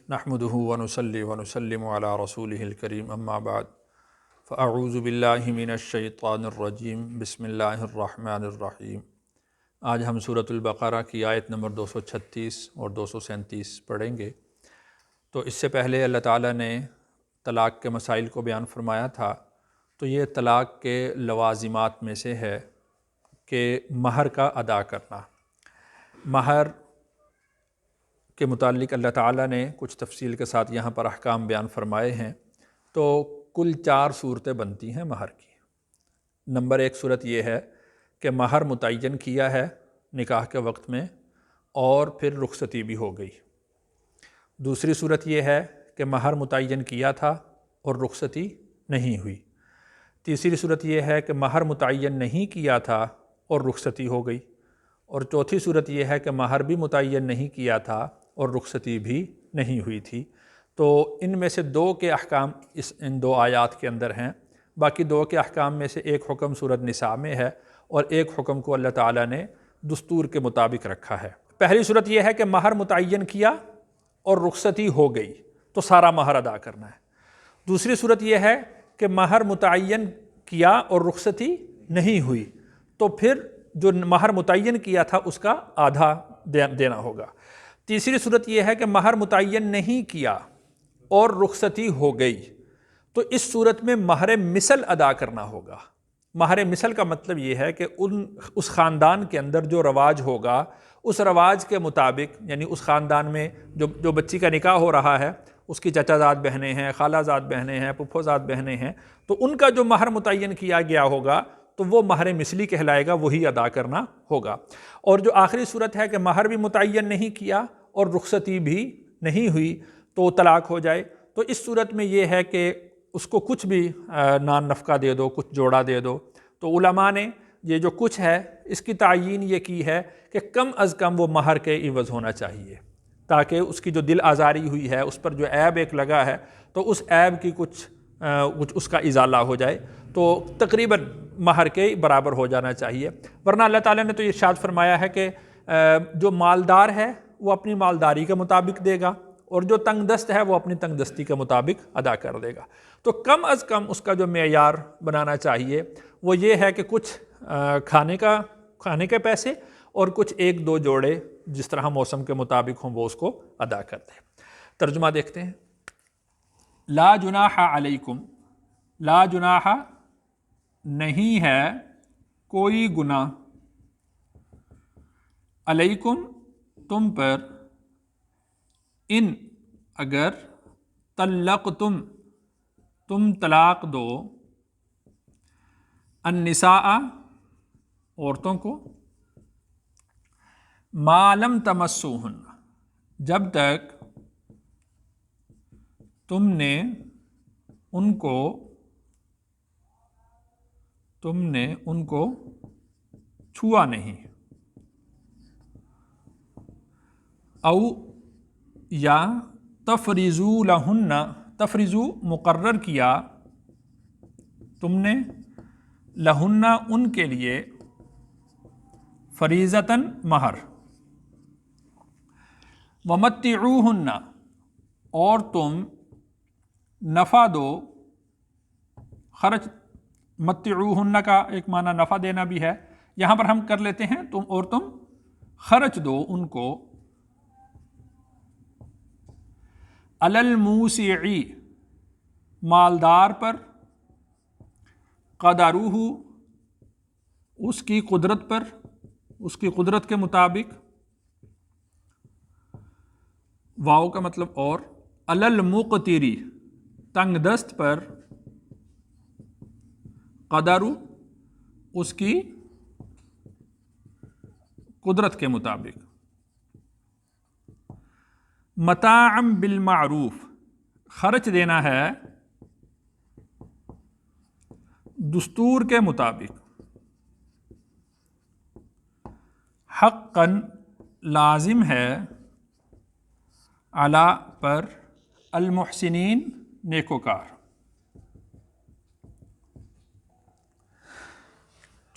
نحمده ونصلي ونسلم على رسوله الكريم اما بعد فاعوذ باللہ من الشیطان الرجیم بسم اللہ الرحمن الرحیم۔ آج ہم سورۃ البقرہ کی آیت نمبر 236 اور 237 پڑھیں گے۔ تو اس سے پہلے اللہ تعالیٰ نے طلاق کے مسائل کو بیان فرمایا تھا، تو یہ طلاق کے لوازمات میں سے ہے کہ مہر کا ادا کرنا۔ مہر کے متعلق اللہ تعالیٰ نے کچھ تفصیل کے ساتھ یہاں پر احکام بیان فرمائے ہیں۔ تو کل 4 صورتیں بنتی ہیں مہر کی۔ نمبر 1 صورت یہ ہے کہ مہر متعین کیا ہے نکاح کے وقت میں اور پھر رخصتی بھی ہو گئی۔ دوسری صورت یہ ہے کہ مہر متعین کیا تھا اور رخصتی نہیں ہوئی۔ تیسری صورت یہ ہے کہ مہر متعین نہیں کیا تھا اور رخصتی ہو گئی۔ اور چوتھی صورت یہ ہے کہ مہر بھی متعین نہیں کیا تھا اور رخصتی بھی نہیں ہوئی تھی۔ تو ان میں سے 2 کے احکام ان 2 آیات کے اندر ہیں۔ باقی 2 کے احکام میں سے ایک حکم سورۃ نساء میں ہے اور ایک حکم کو اللہ تعالیٰ نے دستور کے مطابق رکھا ہے۔ پہلی صورت یہ ہے کہ مہر متعین کیا اور رخصتی ہو گئی تو سارا مہر ادا کرنا ہے۔ دوسری صورت یہ ہے کہ مہر متعین کیا اور رخصتی نہیں ہوئی تو پھر جو مہر متعین کیا تھا اس کا آدھا دینا ہوگا۔ تیسری صورت یہ ہے کہ مہر متعین نہیں کیا اور رخصتی ہو گئی تو اس صورت میں مہر مثل ادا کرنا ہوگا۔ مہر مثل کا مطلب یہ ہے کہ اس خاندان کے اندر جو رواج ہوگا اس رواج کے مطابق، یعنی اس خاندان میں جو بچی کا نکاح ہو رہا ہے اس کی چچا زاد بہنیں ہیں، خالہ زاد بہنیں ہیں، پھپھو زاد بہنیں ہیں، تو ان کا جو مہر متعین کیا گیا ہوگا تو وہ مہر مثلی کہلائے گا، وہی ادا کرنا ہوگا۔ اور جو آخری صورت ہے کہ مہر بھی متعین نہیں کیا اور رخصتی بھی نہیں ہوئی تو طلاق ہو جائے، تو اس صورت میں یہ ہے کہ اس کو کچھ بھی نان نفقہ دے دو، کچھ جوڑا دے دو۔ تو علماء نے یہ جو کچھ ہے اس کی تعیین یہ کی ہے کہ کم از کم وہ مہر کے عوض ہونا چاہیے، تاکہ اس کی جو دل آزاری ہوئی ہے، اس پر جو عیب ایک لگا ہے، تو اس عیب کی کچھ اس کا ازالہ ہو جائے، تو تقریباً مہر کے برابر ہو جانا چاہیے۔ ورنہ اللہ تعالیٰ نے تو ارشاد فرمایا ہے کہ جو مالدار ہے وہ اپنی مالداری کے مطابق دے گا اور جو تنگ دست ہے وہ اپنی تنگ دستی کے مطابق ادا کر دے گا۔ تو کم از کم اس کا جو معیار بنانا چاہیے وہ یہ ہے کہ کچھ کھانے کے پیسے اور کچھ 1-2 جوڑے جس طرح موسم کے مطابق ہوں وہ اس کو ادا کر دے۔ ترجمہ دیکھتے ہیں۔ لا جناح علیکم، لا جناح نہیں ہے کوئی گناہ، علیکم تم پر، ان اگر طلقتم تم طلاق دو، النساء عورتوں کو، ما لم تمسوہن جب تک تم نے ان کو چھوا نہیں، او یا تفریضو لہن، تفریضو مقرر کیا تم نے، لہن ان کے لیے، فریضتاً مہر، ومتعوہن اور تم نفع دو، خرچ، متعوہن کا ایک معنی نفع دینا بھی ہے، یہاں پر ہم کر لیتے ہیں تم خرچ دو ان کو، علی الموسع مالدار پر، قدرہ اس کی قدرت پر، اس کی قدرت کے مطابق، واو کا مطلب اور، علی المقتر تنگ دست پر، قدرہ اس کی قدرت کے مطابق، متاعا بالمعروف خرچ دینا ہے دستور کے مطابق، حقاً لازم ہے، علی پر، المحسنین نیکوکار۔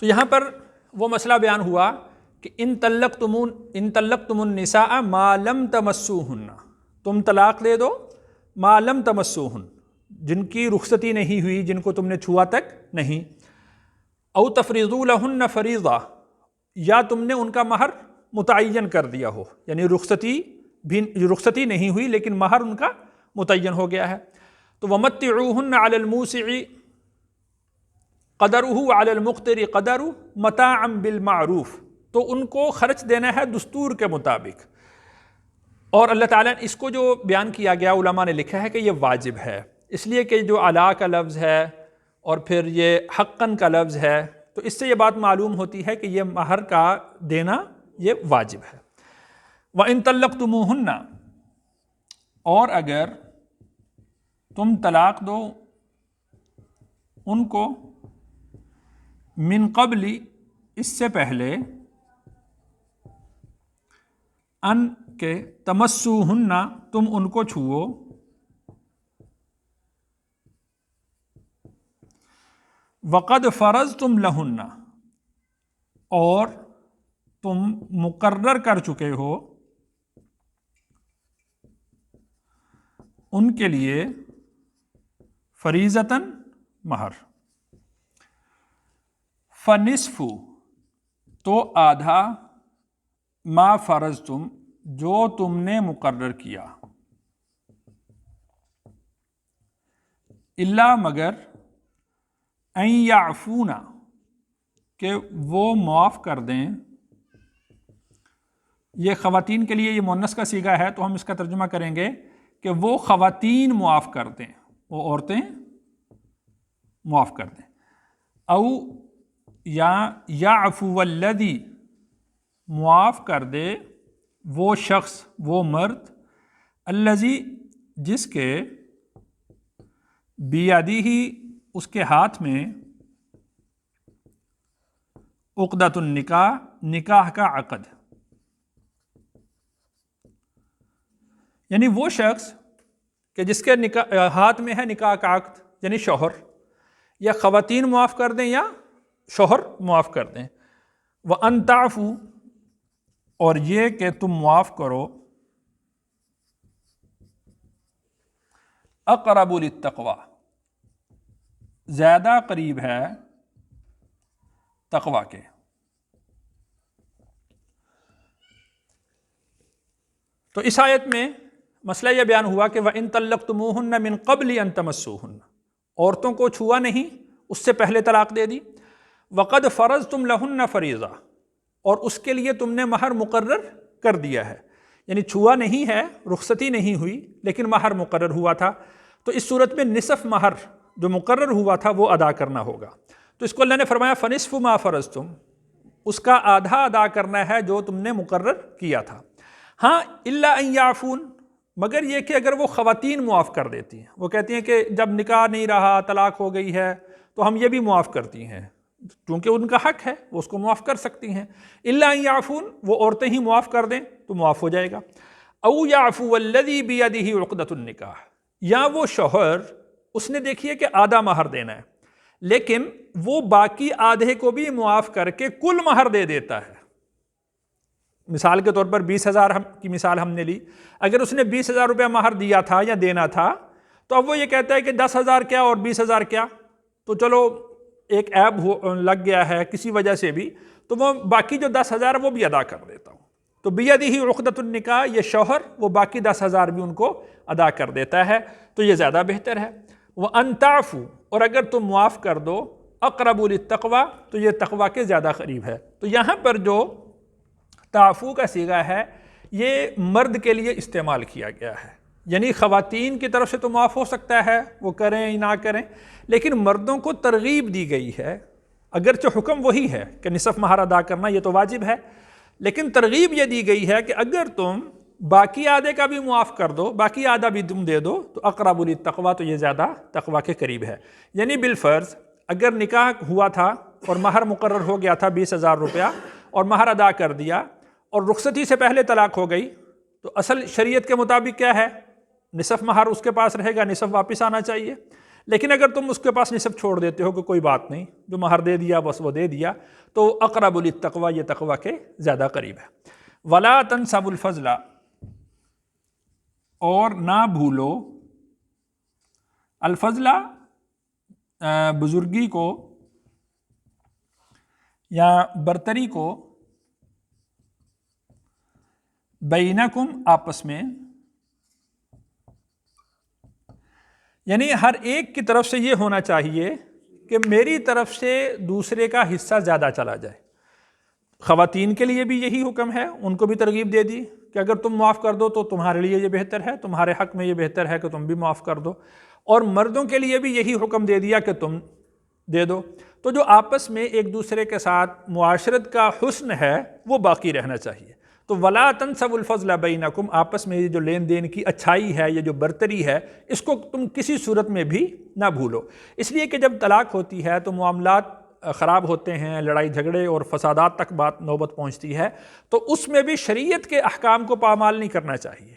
تو یہاں پر وہ مسئلہ بیان ہوا کہ ان طلقتم النساء ما لم تمسوہن، تم طلاق دے دو ما لم تمسوہن، جن کی رخصتی نہیں ہوئی، جن کو تم نے چھوا تک نہیں، او تفریضوا لہن فریضہ، یا تم نے ان کا مہر متعین کر دیا ہو، یعنی رخصتی نہیں ہوئی لیکن مہر ان کا متعین ہو گیا ہے۔ تو ومتعوہن علی الموسع قدرہ علی المقتر قدرہ متاعا بالمعروف، تو ان کو خرچ دینا ہے دستور کے مطابق۔ اور اللہ تعالیٰ نے اس کو جو بیان کیا گیا، علماء نے لکھا ہے کہ یہ واجب ہے، اس لیے کہ جو علا کا لفظ ہے اور پھر یہ حقاً کا لفظ ہے، تو اس سے یہ بات معلوم ہوتی ہے کہ یہ مہر کا دینا یہ واجب ہے۔ وَإِن طَلَّقْتُمُوهُنَّ، اور اگر تم طلاق دو ان کو، من قبل، اس سے پہلے، ان کے، تمسوہن، تم ان کو چھوؤ، وقد فرضتم لہن، اور تم مقرر کر چکے ہو ان کے لیے فریضتاً مہر، فنصف، تو آدھا، ما فرضتم، جو تم نے مقرر کیا، الا، مگر، ان یعفون، کہ وہ معاف کر دیں۔ یہ خواتین کے لیے یہ مؤنث کا صیغہ ہے، تو ہم اس کا ترجمہ کریں گے کہ وہ خواتین معاف کر دیں، وہ عورتیں معاف کر دیں۔ او، یا یعفو الذی، معاف کر دے وہ شخص، وہ مرد، الذی، جس کے، بیدہ، اس کے ہاتھ میں، عقدۃ النکاح، نکاح کا عقد، یعنی وہ شخص کہ جس کے ہاتھ میں ہے نکاح کا عقد، یعنی شوہر، یا خواتین معاف کر دیں یا شوہر معاف کر دیں۔ وَأَن تَعْفُوا، اور یہ کہ تم معاف کرو، اقرب للتقوی، زیادہ قریب ہے تقوی کے۔ تو اس آیت میں مسئلہ یہ بیان ہوا کہ وَإِن طَلَّقْتُمُوهُنَّ مِن قَبْلِ أَن تَمَسُّوهُنَّ، عورتوں کو چھوا نہیں، اس سے پہلے طلاق دے دی۔ وَقَدْ فَرَضْتُمْ لَهُنَّ فَرِيضَةً، اور اس کے لیے تم نے مہر مقرر کر دیا ہے، یعنی چھوا نہیں ہے، رخصتی نہیں ہوئی لیکن مہر مقرر ہوا تھا، تو اس صورت میں نصف مہر جو مقرر ہوا تھا وہ ادا کرنا ہوگا۔ تو اس کو اللہ نے فرمایا فَنِصْفُ مَا فَرَضْتُمْ، اس کا آدھا ادا کرنا ہے جو تم نے مقرر کیا تھا۔ ہاں، الا ان یعفون، مگر یہ کہ اگر وہ خواتین معاف کر دیتی ہیں، وہ کہتی ہیں کہ جب نکاح نہیں رہا، طلاق ہو گئی ہے، تو ہم یہ بھی معاف کرتی ہیں، کیونکہ ان کا حق ہے، وہ اس کو معاف کر سکتی ہیں۔ الا ان یعفون، وہ عورتیں ہی معاف کر دیں تو معاف ہو جائے گا۔ او یعفو الذی بیدہ عقدۃ النکاح، یا وہ شوہر، اس نے دیکھیے کہ آدھا مہر دینا ہے لیکن وہ باقی آدھے کو بھی معاف کر کے کل مہر دے دیتا ہے۔ مثال کے طور پر 20,000 کی مثال ہم نے لی، اگر اس نے 20,000 روپیہ مہر دیا تھا یا دینا تھا، تو اب وہ یہ کہتا ہے کہ 10,000 کیا اور 20,000 کیا، تو چلو ایک عیب لگ گیا ہے کسی وجہ سے بھی، تو وہ باقی جو 10,000 وہ بھی ادا کر دیتا ہوں۔ تو بیدہ عقدۃ النکاح، یہ شوہر وہ باقی 10,000 بھی ان کو ادا کر دیتا ہے، تو یہ زیادہ بہتر ہے۔ وَأَن تَعْفُوا، اور اگر تم معاف کر دو، اقرب للتقوی، تو یہ تقوی کے زیادہ قریب ہے۔ تو یہاں پر جو تعفو کا صیغہ ہے یہ مرد کے لیے استعمال کیا گیا ہے، یعنی خواتین کی طرف سے تو معاف ہو سکتا ہے، وہ کریں یا نہ کریں، لیکن مردوں کو ترغیب دی گئی ہے، اگرچہ حکم وہی ہے کہ نصف مہر ادا کرنا یہ تو واجب ہے، لیکن ترغیب یہ دی گئی ہے کہ اگر تم باقی آدھے کا بھی معاف کر دو، باقی آدھا بھی تم دے دو، تو اقرب للتقوی، تو یہ زیادہ تقوی کے قریب ہے۔ یعنی بالفرض اگر نکاح ہوا تھا اور مہر مقرر ہو گیا تھا 20,000 روپیہ، اور مہر ادا کر دیا اور رخصتی سے پہلے طلاق ہو گئی، تو اصل شریعت کے مطابق کیا ہے، نصف مہر اس کے پاس رہے گا، نصف واپس آنا چاہیے۔ لیکن اگر تم اس کے پاس نصف چھوڑ دیتے ہو کہ کوئی بات نہیں، جو مہر دے دیا بس وہ دے دیا، تو اقرب للتقوی، یہ تقوی کے زیادہ قریب ہے۔ وَلَا تَنْسَبُوا الْفَضْلَ، اور نہ بھولو الفضلہ بزرگی کو یا برتری کو بینکم آپس میں، یعنی ہر ایک کی طرف سے یہ ہونا چاہیے کہ میری طرف سے دوسرے کا حصہ زیادہ چلا جائے۔ خواتین کے لیے بھی یہی حکم ہے، ان کو بھی ترغیب دے دی کہ اگر تم معاف کر دو تو تمہارے لیے یہ بہتر ہے، تمہارے حق میں یہ بہتر ہے کہ تم بھی معاف کر دو، اور مردوں کے لیے بھی یہی حکم دے دیا کہ تم دے دو۔ تو جو آپس میں ایک دوسرے کے ساتھ معاشرت کا حسن ہے وہ باقی رہنا چاہیے۔ تو وَلَا تَنْسَوُا الْفَضْلَ بَيْنَكُمْ، آپس میں یہ جو لین دین کی اچھائی ہے، یہ جو برتری ہے، اس کو تم کسی صورت میں بھی نہ بھولو۔ اس لیے کہ جب طلاق ہوتی ہے تو معاملات خراب ہوتے ہیں، لڑائی جھگڑے اور فسادات تک بات نوبت پہنچتی ہے، تو اس میں بھی شریعت کے احکام کو پامال نہیں کرنا چاہیے۔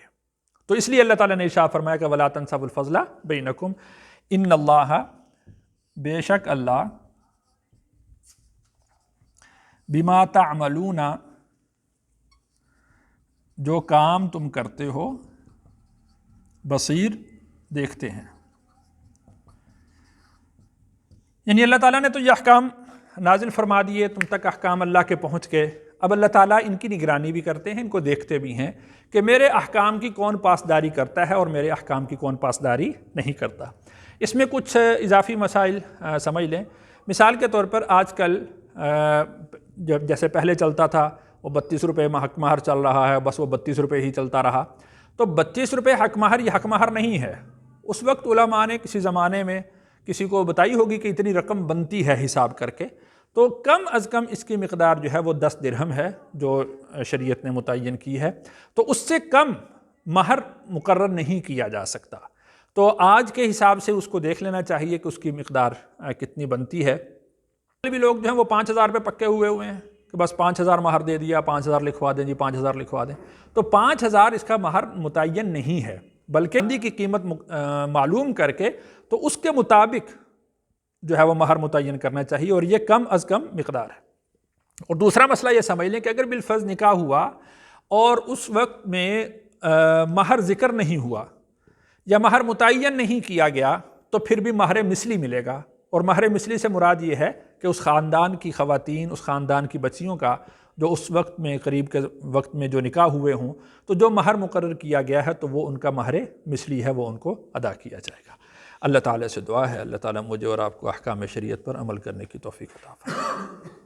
تو اس لیے اللہ تعالیٰ نے ارشاد فرمایا کہ وَلَا تَنْسَوُا الْفَضْلَ بَيْنَكُمْ إِنَّ اللَّهَ، بے شک اللہ، بِمَا تَعْمَلُونَ، جو کام تم کرتے ہو، بصیر، دیکھتے ہیں۔ یعنی اللہ تعالیٰ نے تو یہ احکام نازل فرما دیے، تم تک احکام اللہ کے پہنچ گئے، اب اللہ تعالیٰ ان کی نگرانی بھی کرتے ہیں، ان کو دیکھتے بھی ہیں کہ میرے احکام کی کون پاسداری کرتا ہے اور میرے احکام کی کون پاسداری نہیں کرتا۔ اس میں کچھ اضافی مسائل سمجھ لیں۔ مثال کے طور پر آج کل جب جیسے پہلے چلتا تھا وہ 32 روپے حق مہر چل رہا ہے، بس وہ 32 روپے ہی چلتا رہا، تو 32 روپے حق مہر یہ حق مہر نہیں ہے۔ اس وقت علماء نے کسی زمانے میں کسی کو بتائی ہوگی کہ اتنی رقم بنتی ہے حساب کر کے، تو کم از کم اس کی مقدار جو ہے وہ 10 درہم ہے جو شریعت نے متعین کی ہے، تو اس سے کم مہر مقرر نہیں کیا جا سکتا۔ تو آج کے حساب سے اس کو دیکھ لینا چاہیے کہ اس کی مقدار کتنی بنتی ہے۔ بھی لوگ جو ہیں وہ 5000 پہ پکے ہوئے ہیں کہ بس 5000 مہر دے دیا، 5000 لکھوا دیں جی، 5000 لکھوا دیں، تو 5000 اس کا مہر متعین نہیں ہے، بلکہ چاندی کی قیمت معلوم کر کے تو اس کے مطابق جو ہے وہ مہر متعین کرنا چاہیے، اور یہ کم از کم مقدار ہے۔ اور دوسرا مسئلہ یہ سمجھ لیں کہ اگر بالفرض نکاح ہوا اور اس وقت میں مہر ذکر نہیں ہوا یا مہر متعین نہیں کیا گیا، تو پھر بھی مہر مثلی ملے گا، اور مہر مثلی سے مراد یہ ہے کہ اس خاندان کی خواتین، اس خاندان کی بچیوں کا جو اس وقت میں قریب کے وقت میں جو نکاح ہوئے ہوں، تو جو مہر مقرر کیا گیا ہے تو وہ ان کا مہر مثلی ہے، وہ ان کو ادا کیا جائے گا۔ اللہ تعالیٰ سے دعا ہے اللہ تعالیٰ مجھے اور آپ کو احکام شریعت پر عمل کرنے کی توفیق عطا فرمائے۔